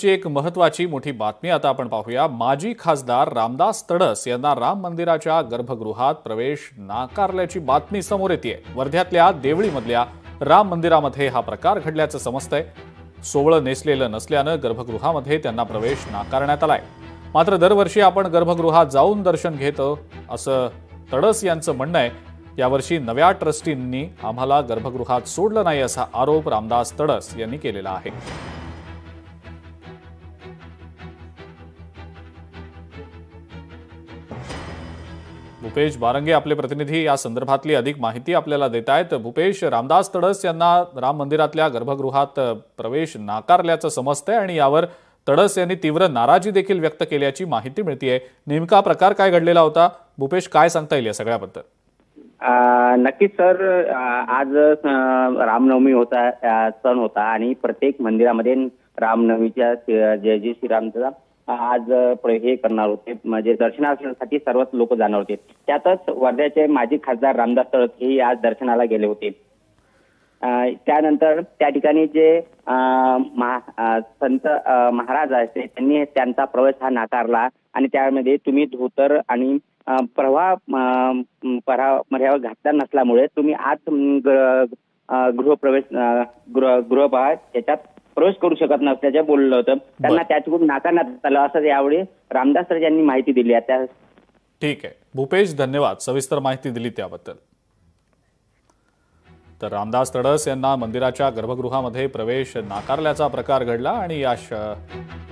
एक महत्वाची मोठी बातमी आता आपण पाहूया। माजी खासदार रामदास तडस यांना राम मंदिराच्या गर्भगृहात प्रवेश नाकारल्याची बातमी समोर येते। वर्ध्यातल्या देवळीमधल्या राम मंदिरामध्ये हा प्रकार घडल्याचं समजतंय। सोवळं नेसलेलं नसल्यानं गर्भगृहामध्ये त्यांना प्रवेश नाकारण्यात आलाय। मात्र दरवर्षी आपण गर्भगृहात जाऊन दर्शन घेतो असं तडस यांचं म्हणणं आहे। यावर्षी नव्या ट्रस्टींनी आम्हाला गर्भगृहात सोडलं नाही असा आरोप रामदास तडस यांनी केलेला आहे। भूपेश बारंगे आपले प्रतिनिधी या संदर्भातली अधिक माहिती आपल्याला देत आहेत। भूपेश, रामदास तडस यांना राम मंदिरातल्या गर्भगृहात प्रवेश नाकारल्याचं समजतंय आणि यावर तडस यांनी तीव्र नाराजी देखील व्यक्त केल्याची माहिती मिळतेय। नेमका प्रकार काय घडलेला होता? भूपेश, काय सांगता येईल या सगळ्याबद्दल? नक्कीच सर, आज रामनवमी होता, सण होता आणि प्रत्येक मंदिरामध्ये रामनवमीच्या जय जय श्रीरामचा आज हे करणार होते, म्हणजे दर्शनासाठी सर्वच लोक जाणार होते। त्यातच वर्ध्याचे माजी खासदार रामदास तडस हे आज दर्शनाला गेले होते। त्यानंतर त्या ठिकाणी जे संत महाराज आहेत त्यांनी त्यांचा प्रवेश हा नाकारला आणि त्यामध्ये तुम्ही धोतर आणि परामर्यादा घातला नसल्यामुळे तुम्ही आज गृहप्रवेश गृह त्याच्यात प्रवेश करू शकत नसल्याचे बोललं होतं। त्यांना त्याच्याकडून नाकारण्यात आलं असं यावेळी रामदास तडस यांनी माहिती दिली आहे। ठीक आहे भूपेश, धन्यवाद सविस्तर माहिती दिली त्याबद्दल। तर रामदास तडस यांना मंदिराच्या गर्भगृहामध्ये प्रवेश नाकारल्याचा प्रकार घडला आणि या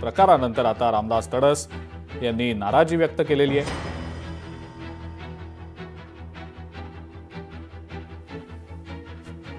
प्रकारानंतर आता रामदास तडस यांनी नाराजी व्यक्त केलेली आहे।